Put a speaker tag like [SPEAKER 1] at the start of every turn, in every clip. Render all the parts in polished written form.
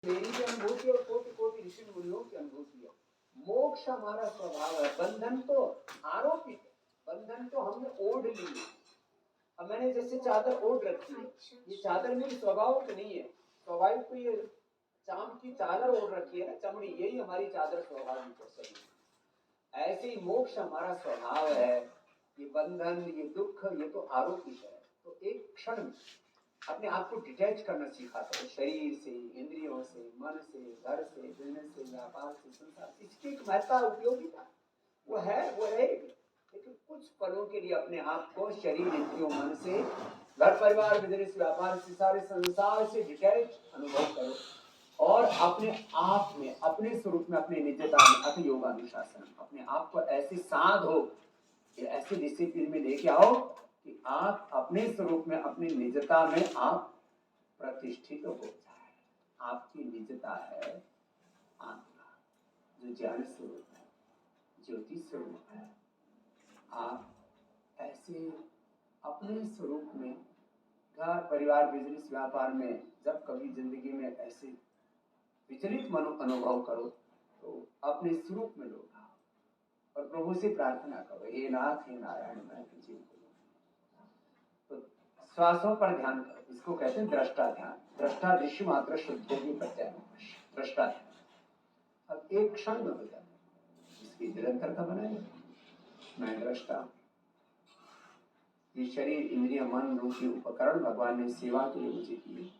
[SPEAKER 1] मेरी भी अनुभूति और कोटि कोटि ऋषि मुनियों की अनुभूति है। मोक्ष हमारा स्वभाव है। बंधन तो आरोपित है, बंधन तो हमने ओढ़ ली है। अब मैंने जैसे चादर ओढ़ रखी है, ये चादर मेरी स्वाभाविक नहीं है। स्वाभाविक तो ये चाम की चादर ओढ़ रखी है ना, चमड़ी, यही हमारी चादर स्वाभाविक है सही। ऐसे ही मोक्ष हमारा स्वभाव है। ये बंधन, ये दुख, ये तो आरोपित है। तो एक क्षण में अपने आप को डिटैच करना सीखाता है शरीर से, इंद्रियों से, मन से, घर से, बिजनेस से, व्यापार से, संसार से। इसकी एक महत्ता, उपयोगिता वो है, वो रहेगी। लेकिन कुछ पलों के लिए अपने आप को शरीर, इंद्रियों, मन से, घर परिवार, बिजनेस, व्यापार से, सारे संसार से डिटैच अनुभव करो और अपने आप में, अपने स्वरूप में, अपने निजता में अति योगानुशासन, अपने आप को ऐसे साधो, ऐसे डिसिप्लिन में लेके आओ कि आप अपने स्वरूप में, अपनी निजता में आप प्रतिष्ठित हो जाए। आपकी निजता है आत्मा, जो ज्ञान स्वरूप है, ज्योति स्वरूप है। आप ऐसे अपने स्वरूप में घर परिवार, बिजनेस, व्यापार में जब कभी जिंदगी में ऐसे विचलित अनुभव करो तो अपने स्वरूप में लो और प्रभु से प्रार्थना करो, हे नाथ, हे नारायण, मैं तुझे तो श्वासों पर ध्यान करो। इसको कहते हैं दृष्टा ध्यान। दृष्टा दृश्य मात्र शुद्ध होगी प्रत्यय दृष्टा ध्यान। अब एक क्षण में हो जाता है, इसकी निरंतरता बनाए। मैं दृष्टा, ये शरीर, इंद्रिय, मन रूपी उपकरण भगवान ने सेवा के लिए मुझे दिए।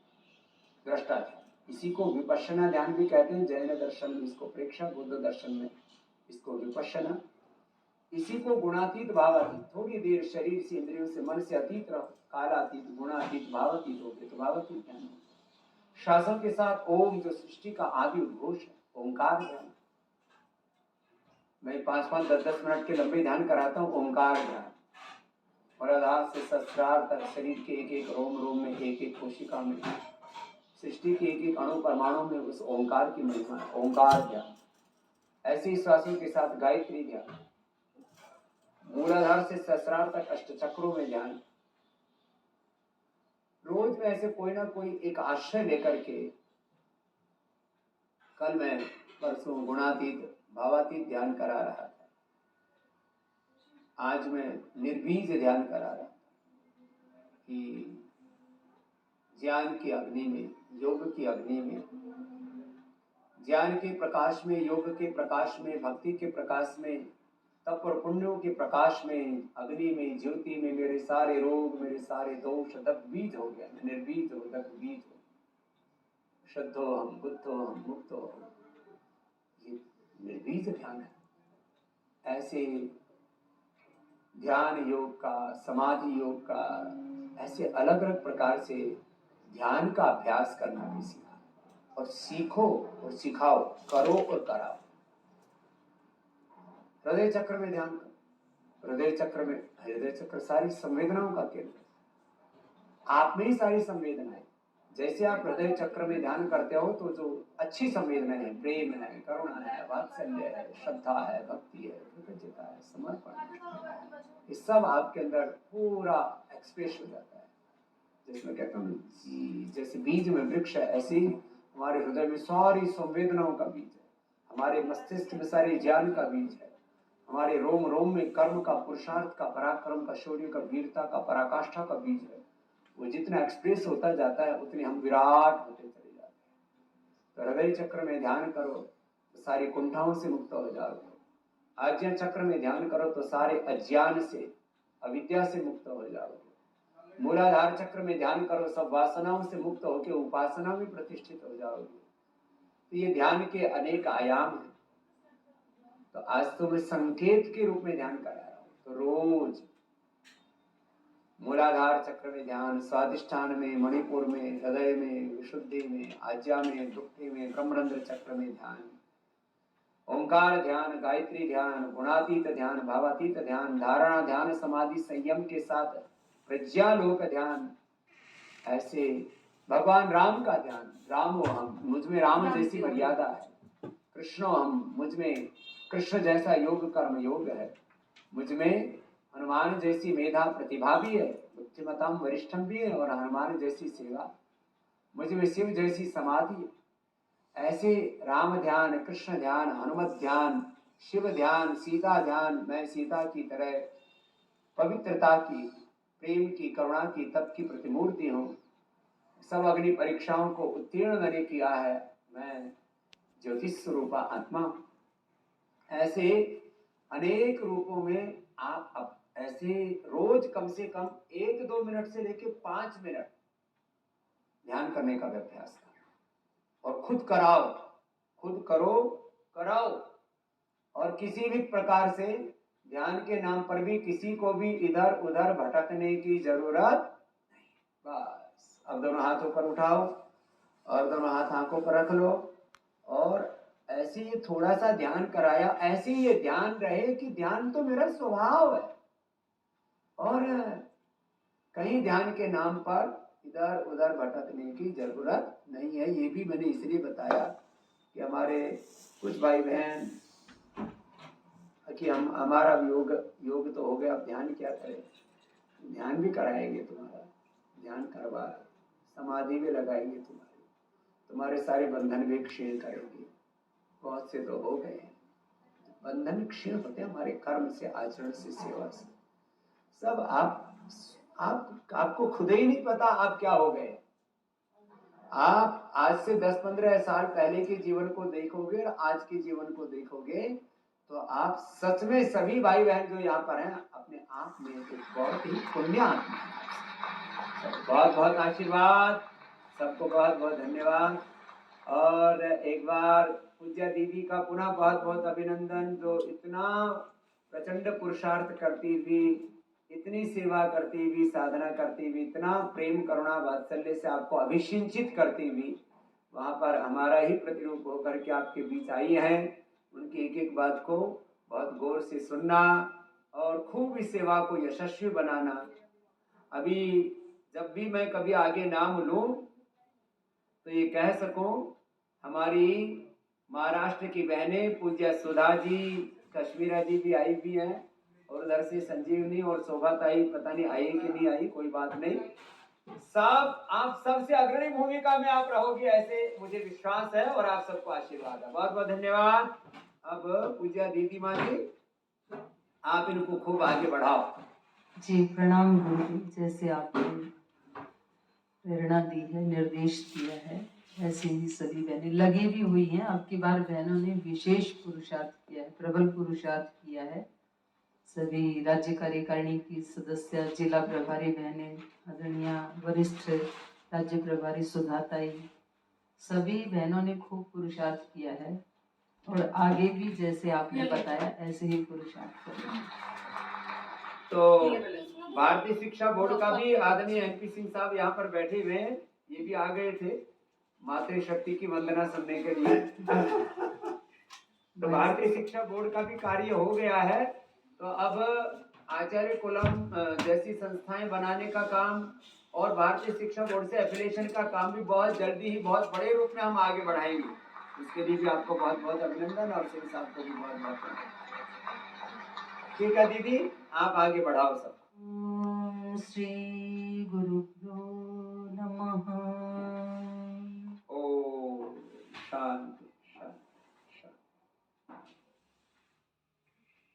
[SPEAKER 1] दृष्टा ध्यान, इसी को विपश्यना ध्यान भी कहते हैं। जैन दर्शन में इसको प्रेक्षक, बुद्ध दर्शन में इसको विपश्यना। इसी को गुणातीत भावातीत, थोड़ी देर शरीर से, इंद्रियों से, मन से अतीत रहो, कालातीत, गुणातीत, भावातीत हो गए तो भावातीत ध्यान। श्वासों के साथ ओम, जो सृष्टि का आदि उद्घोष है, ओंकार ध्यान। मैं 5-5, 10-10 मिनट के लंबे ध्यान कराता हूँ। ओंकार ध्यान, और आधार से सहस्रार तक शरीर के एक एक रोम रोम में, एक एक कोशिका में, सृष्टि के एक एक अणु परमाणु में उस ओंकार की महिमा है। ओंकार ध्यान। ऐसे ही श्वासों के साथ गायत्री ध्यान, मूलाधार से सहस्रार तक अष्ट चक्रों में ध्यान। रोज में ऐसे कोई ना कोई एक आश्रय लेकर के, कल मैं परसों गुणातीत भावातीत ध्यान करा रहा था, आज मैं निर्बीज ध्यान करा रहा कि ज्ञान की अग्नि में, योग की अग्नि में, ज्ञान के प्रकाश में, योग के प्रकाश में, भक्ति के प्रकाश में, तप और पुण्यों के प्रकाश में, अग्नि में, ज्योति में मेरे सारे रोग, मेरे सारे दोष दग्धबीज हो गया। मैं निर्बीज हो, दग्धबीज हो, शुद्धो हम, बुद्धो हम, मुक्तो हम। ये निर्बीज ध्यान है। ऐसे ध्यान योग का, समाधि योग का, ऐसे अलग अलग प्रकार से ध्यान का अभ्यास करना भी सीखा, और सीखो और सिखाओ, करो और कराओ। हृदय चक्र में ध्यान करो। हृदय चक्र में, हृदय चक्र सारी संवेदनाओं का केंद्र, आप में ही सारी संवेदनाएं। जैसे आप हृदय चक्र में ध्यान करते हो तो जो अच्छी संवेदनाएं हैं, प्रेम है, करुणा है, वात्सल्य है, श्रद्धा है, भक्ति है, कृतज्ञता है, समर्पण है, ये सब आपके अंदर पूरा एक्सप्रेस हो जाता है। जिसमें कहता हूँ जैसे बीज में वृक्ष है, ऐसे ही हमारे हृदय में सारी संवेदनाओं का बीज है, हमारे मस्तिष्क में सारी ज्ञान का बीज है, हमारे रोम रोम में कर्म का, पुरुषार्थ का, पराक्रम का, शौर्य का, वीरता का, पराकाष्ठा का बीज है। वो जितना एक्सप्रेस होता जाता है उतने हम विराट होते चले जाते हैं। तो हृदय चक्र में ध्यान करो तो सारी कुंठाओं से मुक्त हो जाओगे। आज्ञा चक्र में ध्यान करो तो सारे अज्ञान से, अविद्या से मुक्त हो जाओगे। मूलाधार चक्र में ध्यान करो, सब वासनाओं से मुक्त होकर उपासना में प्रतिष्ठित हो जाओगे। तो ये ध्यान के अनेक आयाम हैं। तो आज तो मैं संकेत के रूप में ध्यान करा रहा हूँ। तो रोज मूलाधार चक्र में ध्यान, स्वादिष्ठान में, मणिपुर में, हृदय में, विशुद्धि में, आज्ञा में, दुक्ति में, ब्रह्मरंध्र चक्र में ध्यान, ओंकार ध्यान, गायत्री ध्यान, गुणातीत ध्यान, भावातीत ध्यान, धारणा ध्यान, समाधि संयम के साथ प्रज्ञालोक ध्यान। ऐसे भगवान राम का ध्यान, रामो हम, मुझ में राम जैसी मर्यादा है, कृष्णो हम, मुझ में कृष्ण जैसा योग कर्म योग है, मुझ में हनुमान जैसी मेधा प्रतिभा भी है, बुद्धिमताम वरिष्ठम भी है, और हनुमान जैसी सेवा, मुझ में शिव जैसी समाधि है। ऐसे राम ध्यान, कृष्ण ध्यान, हनुमत ध्यान, शिव ध्यान, सीता ध्यान, मैं सीता की तरह पवित्रता की, प्रेम की, करुणा की, तप की प्रतिमूर्ति हूँ। सब अग्नि परीक्षाओं को उत्तीर्ण मैंने किया है, मैं ज्योतिष स्वरूपा आत्मा हूँ। ऐसे अनेक रूपों में आप अब ऐसे रोज कम से कम 1-2 मिनट से लेकर 5 मिनट ध्यान करने का अभ्यास करो और खुद कराओ, खुद करो, कराओ। और किसी भी प्रकार से ध्यान के नाम पर भी किसी को भी इधर उधर भटकने की जरूरत नहीं। बस अब दोनों हाथ ऊपर उठाओ और दोनों हाथ आंखों पर रख लो और ऐसे ही थोड़ा सा ध्यान कराया, ऐसे ही ये ध्यान रहे कि ध्यान तो मेरा स्वभाव है और कहीं ध्यान के नाम पर इधर उधर भटकने की जरूरत नहीं है। ये भी मैंने इसलिए बताया कि हमारे कुछ भाई बहन कि हमारा योग तो हो गया, अब ध्यान क्या करें। ध्यान भी कराएंगे, तुम्हारा ध्यान करवा समाधि में लगाएंगे, तुम्हारे सारे बंधन भी क्षीण करेंगे। बहुत से तो हो गए हैं, बंधन क्षीण होते हैं हमारे कर्म से, आचरण से, सेवा से। सब आपको खुद ही नहीं पता आप क्या हो गए। आप आज से 10-15 साल पहले के जीवन को देखोगे और आज के जीवन को देखोगे तो आप सच में सभी भाई बहन जो यहाँ पर हैं अपने आप में एक बहुत ही पुण्य आत्मा है। बहुत बहुत आशीर्वाद, सबको बहुत बहुत धन्यवाद। और एक बार पूज्य दीदी का पुनः बहुत बहुत अभिनंदन, जो इतना प्रचंड पुरुषार्थ करती हुई, इतनी सेवा करती हुई, साधना करती हुई, इतना प्रेम करुणा वात्सल्य से आपको अभिषिंचित करती हुई वहाँ पर हमारा ही प्रतिरूप होकर के आपके बीच आई हैं। उनकी एक एक बात को बहुत गौर से सुनना और खूब इस सेवा को यशस्वी बनाना। अभी जब भी मैं कभी आगे नाम लूं तो ये कह सकूं, हमारी महाराष्ट्र की बहनें पूज्य सुधा जी, कश्मीरा जी भी आई भी हैं और उधर से संजीवनी और शोभा ताई पता नहीं आई कि नहीं आई, कोई बात नहीं। सब आप सबसे अग्रणी भूमिका में आप रहोगे ऐसे मुझे विश्वास है और आप सबको आशीर्वाद है। बहुत बहुत धन्यवाद। अब पूज्य दीदी माँ जी, आप इनको खूब आगे बढ़ाओ।
[SPEAKER 2] जी प्रणाम गुरु जी। जैसे आपने प्रेरणा दी है, निर्देश दिया है, ऐसे ही सभी बहनें लगी भी हुई हैं। अब की बार बहनों ने विशेष पुरुषार्थ किया है, प्रबल पुरुषार्थ किया है। सभी राज्य कार्यकारिणी की सदस्य, जिला प्रभारी बहनें, आदरणीय वरिष्ठ राज्य प्रभारी सुधाताई, सभी बहनों ने खूब पुरुषार्थ किया है और आगे भी जैसे आपने बताया ऐसे ही पुरुषार्थ करेंगे।
[SPEAKER 1] तो भारतीय शिक्षा बोर्ड का भी आदरणीय एमपी सिंह साहब यहाँ पर बैठे हुए हैं, ये भी आ गए थे मातृशक्ति की वंदना सुनने के लिए। तो भारतीय शिक्षा बोर्ड का भी कार्य हो गया है। तो अब आचार्य कुलम जैसी संस्थाएं बनाने का काम और भारतीय शिक्षा बोर्ड से एफिलिएशन का काम भी बहुत जल्दी ही बहुत बड़े रूप में हम आगे बढ़ाएंगे। उसके लिए भी आपको बहुत बहुत अभिनंदन और सिंह साहब को भी बहुत बहुत ठीक है दीदी, आप आगे बढ़ाओ सब।
[SPEAKER 2] श्री गुरुभ्यो नमः।
[SPEAKER 1] ओम शांति।